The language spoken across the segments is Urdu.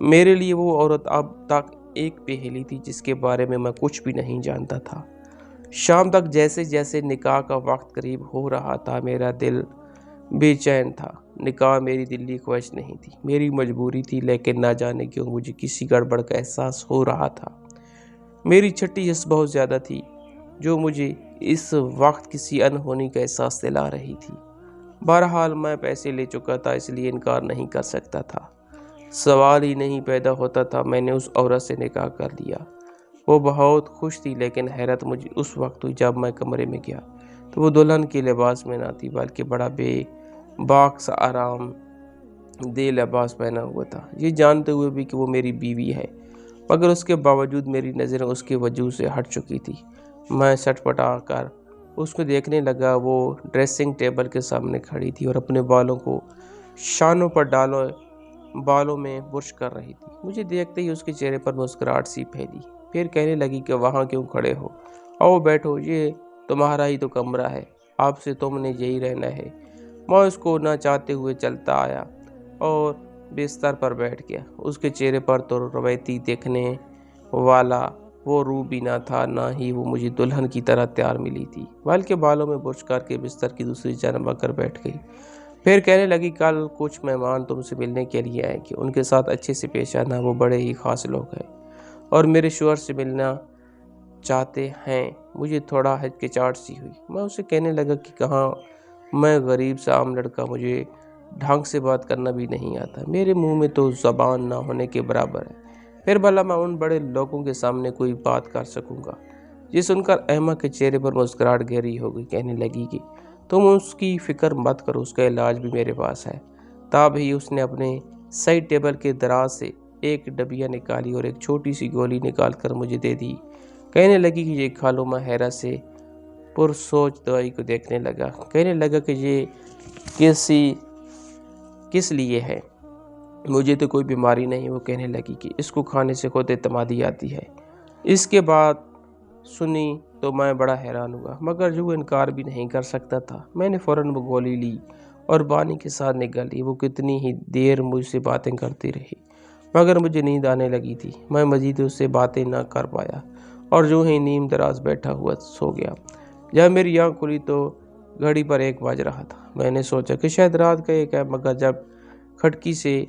میرے لیے وہ عورت اب تک ایک پہیلی تھی جس کے بارے میں کچھ بھی نہیں جانتا تھا۔ شام تک جیسے جیسے نکاح کا وقت قریب ہو رہا تھا میرا دل بے چین تھا۔ نکاح میری دلی خواہش نہیں تھی، میری مجبوری تھی، لیکن نہ جانے کیوں مجھے کسی گڑبڑ کا احساس ہو رہا تھا۔ میری چھٹی حس بہت زیادہ تھی جو مجھے اس وقت کسی انہونی کا احساس دلا رہی تھی۔ بہرحال میں پیسے لے چکا تھا، اس لیے انکار نہیں کر سکتا تھا۔ سوال ہی نہیں پیدا ہوتا تھا، میں نے اس عورت سے نکاح کر لیا۔ وہ بہت خوش تھی، لیکن حیرت مجھے اس وقت ہوئی جب میں کمرے میں گیا تو وہ دلہن کے لباس میں نہ تھی بلکہ بڑا بے باک سا آرام دہ لباس پہنا ہوا تھا، یہ جانتے ہوئے بھی کہ وہ میری بیوی ہے، مگر اس کے باوجود میری نظریں اس کے وجود سے ہٹ چکی تھی۔ میں سٹ پٹا کر اس کو دیکھنے لگا۔ وہ ڈریسنگ ٹیبل کے سامنے کھڑی تھی اور اپنے بالوں کو شانوں پر بالوں میں برش کر رہی تھی۔ مجھے دیکھتے ہی اس کے چہرے پر مسکراہٹ سی پھیلی، پھر کہنے لگی کہ وہاں کیوں کھڑے ہو، آؤ بیٹھو، یہ تمہارا ہی تو کمرہ ہے، آپ سے تم نے یہی رہنا ہے۔ میں اس کو نہ چاہتے ہوئے چلتا آیا اور بستر پر بیٹھ گیا۔ اس کے چہرے پر تو روایتی دیکھنے والا وہ روح بھی نہ تھا، نہ ہی وہ مجھے دلہن کی طرح تیار ملی تھی، بلکہ بالوں میں برش کر کے بستر کی دوسری جانب آ کر بیٹھ گئی۔ پھر کہنے لگی کل کچھ مہمان تم سے ملنے کے لیے آئیں گے، ان کے ساتھ اچھے سے پیش آنا، وہ بڑے ہی خاص لوگ ہیں اور میرے شوہر سے ملنا چاہتے ہیں۔ مجھے تھوڑا ہچکچاہٹ سی ہوئی۔ میں اسے کہنے لگا کہ کہاں، میں غریب سا عام لڑکا، مجھے ڈھنگ سے بات کرنا بھی نہیں آتا، میرے منہ میں تو زبان نہ ہونے کے برابر ہے، پھر بھلا میں ان بڑے لوگوں کے سامنے کوئی بات کر سکوں گا۔ یہ سن کر ایما کے چہرے پر مسکراہٹ گہری ہو گئی، کہنے لگی کہ تم اس کی فکر مت کرو، اس کا علاج بھی میرے پاس ہے۔ تاب ہی اس نے اپنے سائڈ ٹیبل کے دراز سے ایک ڈبیا نکالی اور ایک چھوٹی سی گولی نکال کر مجھے دے دی۔ کہنے لگی کہ یہ کھا لو۔ میں حیرت سے پرسوچ دوائی کو دیکھنے لگا، کہنے لگا کہ یہ کس لیے ہے؟ مجھے تو کوئی بیماری نہیں۔ وہ کہنے لگی کہ اس کو کھانے سے خود اعتمادی آتی ہے۔ اس کے بعد سنی تو میں بڑا حیران ہوا، مگر جو انکار بھی نہیں کر سکتا تھا۔ میں نے فوراً وہ گولی لی اور بانی کے ساتھ نگل لی۔ وہ کتنی ہی دیر مجھ سے باتیں کرتی رہی، مگر مجھے نیند آنے لگی تھی۔ میں مزید اس سے باتیں نہ کر پایا اور جو ہی نیم دراز بیٹھا ہوا سو گیا۔ جب میری آنکھ کھلی تو گھڑی پر 1 بج رہا تھا۔ میں نے سوچا کہ شاید رات کا 1 ہے، مگر جب کھڑکی سے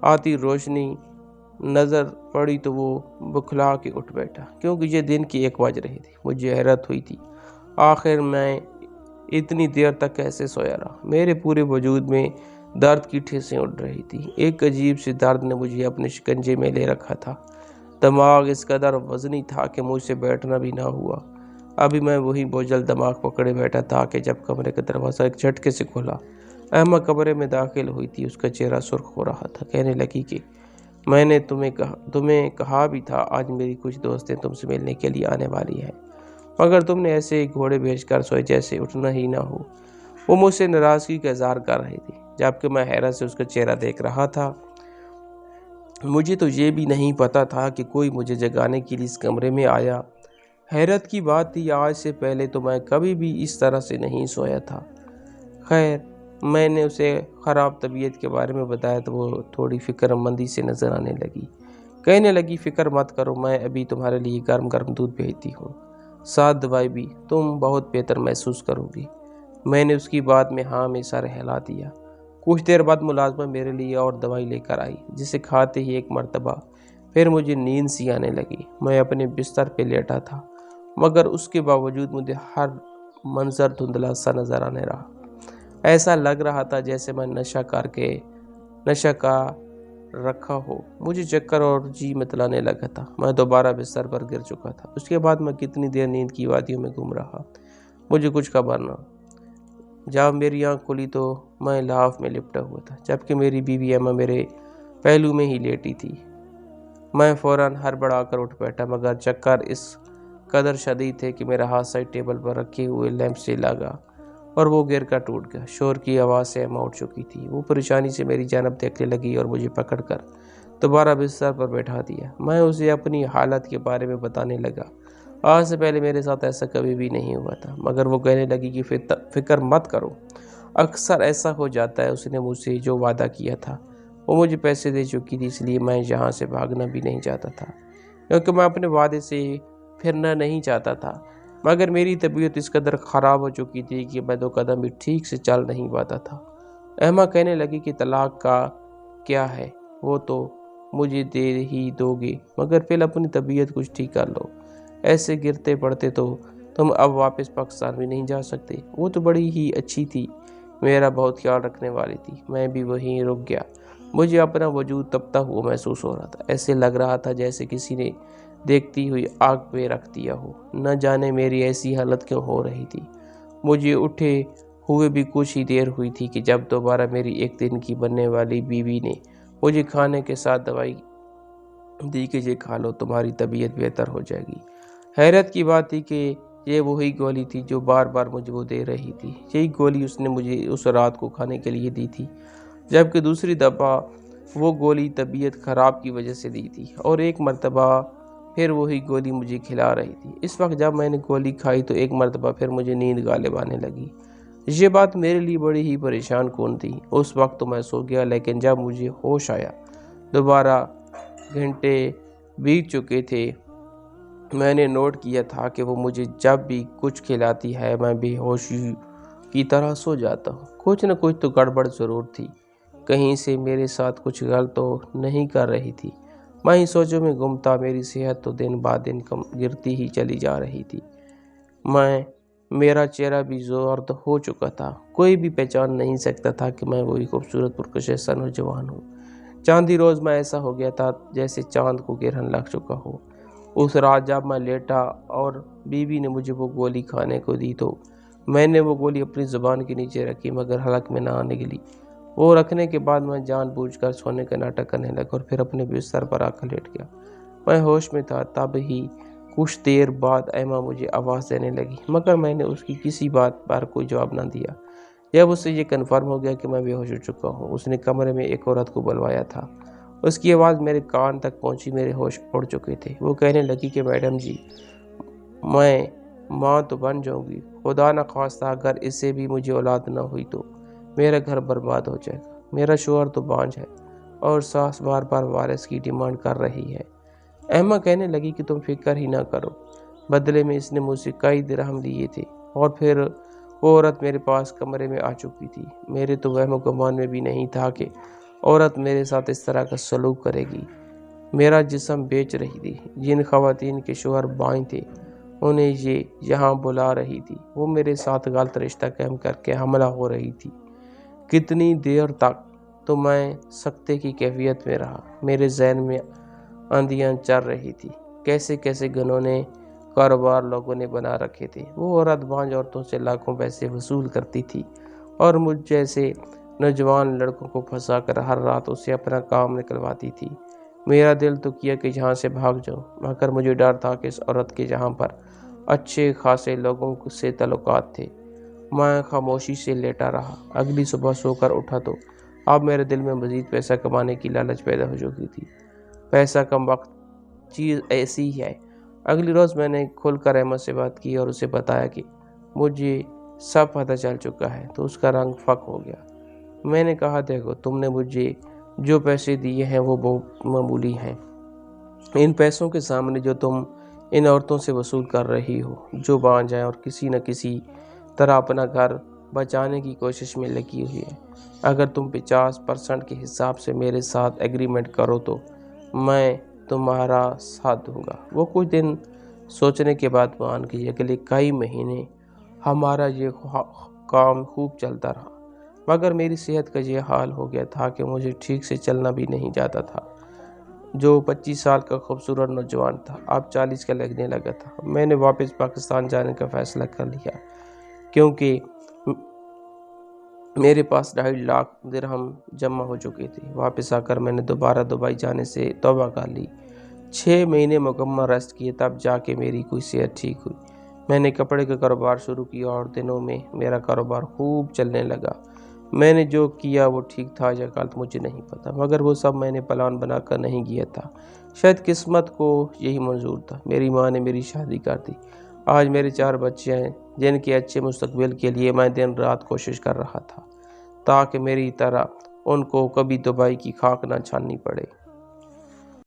آتی روشنی نظر پڑی تو وہ بکھلا کے اٹھ بیٹھا، کیونکہ یہ دن کی 1 بج رہی تھی۔ مجھے حیرت ہوئی تھی، آخر میں اتنی دیر تک کیسے سویا رہا؟ میرے پورے وجود میں درد کی ٹھیسیں اڑ رہی تھی۔ ایک عجیب سی درد نے مجھے اپنے شکنجے میں لے رکھا تھا۔ دماغ اس قدر وزنی تھا کہ مجھ سے بیٹھنا بھی نہ ہوا۔ ابھی میں وہی بوجھل دماغ پکڑے بیٹھا تھا کہ جب کمرے کا دروازہ ایک جھٹکے سے کھلا۔ ایما کمرے میں داخل ہوئی تھی، اس کا چہرہ سرخ ہو رہا تھا۔ کہنے لگی کہ میں نے تمہیں کہا بھی تھا آج میری کچھ دوستیں تم سے ملنے کے لیے آنے والی ہیں، مگر تم نے ایسے گھوڑے بھیج کر سوئے جیسے اٹھنا ہی نہ ہو۔ وہ مجھ سے ناراضگی کا اظہار کر رہی تھی، جبکہ میں حیرت سے اس کا چہرہ دیکھ رہا تھا۔ مجھے تو یہ بھی نہیں پتا تھا کہ کوئی مجھے جگانے کے لیے اس کمرے میں آیا۔ حیرت کی بات تھی، آج سے پہلے تو میں کبھی بھی اس طرح سے نہیں سویا تھا۔ خیر، میں نے اسے خراب طبیعت کے بارے میں بتایا تو وہ تھوڑی فکر مندی سے نظر آنے لگی۔ کہنے لگی فکر مت کرو، میں ابھی تمہارے لیے گرم گرم دودھ بھیجتی ہوں، ساتھ دوائی بھی، تم بہت بہتر محسوس کرو گی۔ میں نے اس کی بات میں ہاں میں سر ہلا دیا۔ کچھ دیر بعد ملازمہ میرے لیے اور دوائی لے کر آئی، جسے کھاتے ہی ایک مرتبہ پھر مجھے نیند سی آنے لگی۔ میں اپنے بستر پہ لیٹا تھا، مگر اس کے باوجود مجھے ہر منظر دھندلا سا نظر آنے رہا۔ ایسا لگ رہا تھا جیسے میں نشہ کا رکھا ہو۔ مجھے چکر اور جی متلانے لگا تھا۔ میں دوبارہ بستر پر گر چکا تھا۔ اس کے بعد میں کتنی دیر نیند کی وادیوں میں گھوم رہا، مجھے کچھ خبر نہ۔ جب میری آنکھ کھلی تو میں لحاف میں لپٹا ہوا تھا، جبکہ میری بیوی ایما میرے پہلو میں ہی لیٹی تھی۔ میں فوراً ہڑبڑا کر اٹھ بیٹھا، مگر چکر اس قدر شدید تھے کہ میرا ہاتھ سائڈ ٹیبل پر رکھے ہوئے لیمپ سے لگا اور وہ گر کر ٹوٹ گیا۔ شور کی آواز سے ایما اٹھ چکی تھی۔ وہ پریشانی سے میری جانب دیکھنے لگی اور مجھے پکڑ کر دوبارہ بستر پر بیٹھا دیا۔ میں اسے اپنی حالت کے بارے میں بتانے لگا۔ آج سے پہلے میرے ساتھ ایسا کبھی بھی نہیں ہوا تھا، مگر وہ کہنے لگی کہ فکر مت کرو، اکثر ایسا ہو جاتا ہے۔ اس نے مجھ سے جو وعدہ کیا تھا وہ مجھے پیسے دے چکی تھی، اس لیے میں یہاں سے بھاگنا بھی نہیں چاہتا تھا، کیونکہ میں اپنے وعدے سے پھرنا نہیں چاہتا تھا۔ مگر میری طبیعت اس قدر خراب ہو چکی تھی کہ میں 2 قدم بھی ٹھیک سے چل نہیں پاتا تھا۔ ایما کہنے لگی کہ طلاق کا کیا ہے، وہ تو مجھے دے ہی دو گے، مگر پھر اپنی طبیعت کچھ ٹھیک کر لو، ایسے گرتے پڑتے تو تم اب واپس پاکستان بھی نہیں جا سکتے۔ وہ تو بڑی ہی اچھی تھی، میرا بہت خیال رکھنے والی تھی۔ میں بھی وہیں رک گیا۔ مجھے اپنا وجود تپتا ہوا محسوس ہو رہا تھا، ایسے لگ رہا تھا جیسے کسی نے دیکھتی ہوئی آگ پہ رکھ دیا ہو۔ نہ جانے میری ایسی حالت کیوں ہو رہی تھی۔ مجھے اٹھے ہوئے بھی کچھ ہی دیر ہوئی تھی کہ جب دوبارہ میری 1 دن کی بننے والی بیوی نے مجھے کھانے کے ساتھ دوائی دی کہ یہ کھا لو، تمہاری طبیعت بہتر ہو جائے گی۔ حیرت کی بات تھی کہ یہ وہی گولی تھی جو بار بار مجھے وہ دے رہی تھی۔ یہی گولی اس نے مجھے اس رات کو کھانے کے لیے دی تھی، جبکہ دوسری دفعہ وہ گولی طبیعت خراب کی وجہ سے دی تھی، اور ایک مرتبہ پھر وہی گولی مجھے کھلا رہی تھی۔ اس وقت جب میں نے گولی کھائی تو ایک مرتبہ پھر مجھے نیند غالب آنے لگی۔ یہ بات میرے لیے بڑی ہی پریشان کن تھی۔ اس وقت تو میں سو گیا، لیکن جب مجھے ہوش آیا دوبارہ گھنٹے بیت چکے تھے۔ میں نے نوٹ کیا تھا کہ وہ مجھے جب بھی کچھ کھلاتی ہے میں بے ہوشی کی طرح سو جاتا ہوں۔ کچھ نہ کچھ تو گڑبڑ ضرور تھی، کہیں سے میرے ساتھ کچھ غلط تو نہیں کر رہی تھی۔ میں ہی سوچوں میں گم تھا۔ میری صحت تو دن بعد دن کم گرتی ہی چلی جا رہی تھی۔ میرا چہرہ بھی زرد ہو چکا تھا، کوئی بھی پہچان نہیں سکتا تھا کہ میں وہی خوبصورت پرکشش سا نوجوان ہوں۔ چاندی روز میں ایسا ہو گیا تھا جیسے چاند کو گرہن لگ چکا ہو۔ اس رات جب میں لیٹا اور بیوی نے مجھے وہ گولی کھانے کو دی تو میں نے وہ گولی اپنی زبان کے نیچے رکھی، مگر حلق میں نہ نکلی۔ وہ رکھنے کے بعد میں جان بوجھ کر سونے کا ناٹک کرنے لگا اور پھر اپنے بستر پر آ کر لیٹ گیا۔ میں ہوش میں تھا، تب ہی کچھ دیر بعد ایما مجھے آواز دینے لگی، مگر میں نے اس کی کسی بات پر کوئی جواب نہ دیا۔ جب اس سے یہ کنفرم ہو گیا کہ میں بے ہوش ہو چکا ہوں، اس نے کمرے میں ایک عورت کو بلوایا تھا۔ اس کی آواز میرے کان تک پہنچی، میرے ہوش اڑ چکے تھے۔ وہ کہنے لگی کہ میڈم جی، میں ماں تو بن جاؤں گی، خدا نہ خواستہ اگر اس سے بھی مجھے اولاد نہ ہوئی تو میرا گھر برباد ہو جائے گا۔ میرا شوہر تو بانجھ ہے اور ساس بار بار وارث کی ڈیمانڈ کر رہی ہے۔ ایما کہنے لگی کہ تم فکر ہی نہ کرو، بدلے میں اس نے مجھ سے کئی درہم لیے تھے۔ اور پھر وہ عورت میرے پاس کمرے میں آ چکی تھی۔ میرے تو وہم و گمان میں بھی نہیں تھا کہ عورت میرے ساتھ اس طرح کا سلوک کرے گی۔ میرا جسم بیچ رہی تھی۔ جن خواتین کے شوہر بانجھ تھے انہیں یہ یہاں بلا رہی تھی۔ وہ میرے ساتھ غلط رشتہ قائم کر کے حاملہ ہو رہی تھی۔ کتنی دیر تک تو میں سکتے کی کیفیت میں رہا۔ میرے ذہن میں آندیاں چل رہی تھی، کیسے کیسے گنونے کاروبار لوگوں نے بنا رکھے تھے۔ وہ عورت بانجھ عورتوں سے لاکھوں پیسے وصول کرتی تھی اور مجھ جیسے نوجوان لڑکوں کو پھنسا کر ہر رات اسے اپنا کام نکلواتی تھی۔ میرا دل تو کیا کہ یہاں سے بھاگ جاؤں، مگر مجھے ڈر تھا کہ اس عورت کے جہاں پر اچھے خاصے لوگوں سے تعلقات تھے۔ میں خاموشی سے لیٹا رہا۔ اگلی صبح سو کر اٹھا تو اب میرے دل میں مزید پیسہ کمانے کی لالچ پیدا ہو چکی تھی۔ پیسہ کم وقت چیز ایسی ہی ہے۔ اگلی روز میں نے کھل کر احمد سے بات کی اور اسے بتایا کہ مجھے سب پتہ چل چکا ہے، تو اس کا رنگ فک ہو گیا۔ میں نے کہا، دیکھو، تم نے مجھے جو پیسے دیے ہیں وہ بہت معمولی ہیں۔ ان پیسوں کے سامنے جو تم ان عورتوں سے وصول کر رہی ہو، جو بانجھ ہیں اور کسی نہ کسی طرح اپنا گھر بچانے کی کوشش میں لگی ہوئی ہے، اگر تم 50% کے حساب سے میرے ساتھ ایگریمنٹ کرو تو میں تمہارا ساتھ دوں گا۔ وہ کچھ دن سوچنے کے بعد مان گئی۔ اگلے کئی مہینے ہمارا یہ کام خوب چلتا رہا، مگر میری صحت کا یہ حال ہو گیا تھا کہ مجھے ٹھیک سے چلنا بھی نہیں جاتا تھا۔ جو 25 سال کا خوبصورت نوجوان تھا اب 40 کا لگنے لگا تھا۔ میں نے واپس پاکستان جانے کا فیصلہ کر لیا، کیونکہ میرے پاس 2.5 لاکھ درہم جمع ہو چکے تھے۔ واپس آ کر میں نے دوبارہ دبئی جانے سے توبہ کر لی۔ 6 مہینے مکمل ریسٹ کیے، تب جا کے میری کوئی صحت ٹھیک ہوئی۔ میں نے کپڑے کا کاروبار شروع کیا اور دنوں میں میرا کاروبار خوب چلنے لگا۔ میں نے جو کیا وہ ٹھیک تھا یا غلط مجھے نہیں پتا، مگر وہ سب میں نے پلان بنا کر نہیں کیا تھا۔ شاید قسمت کو یہی منظور تھا۔ میری ماں نے میری شادی کر دی۔ آج میرے 4 بچے ہیں جن کے اچھے مستقبل کے لیے میں دن رات کوشش کر رہا تھا، تاکہ میری طرح ان کو کبھی دبئی کی خاک نہ چھاننی پڑے۔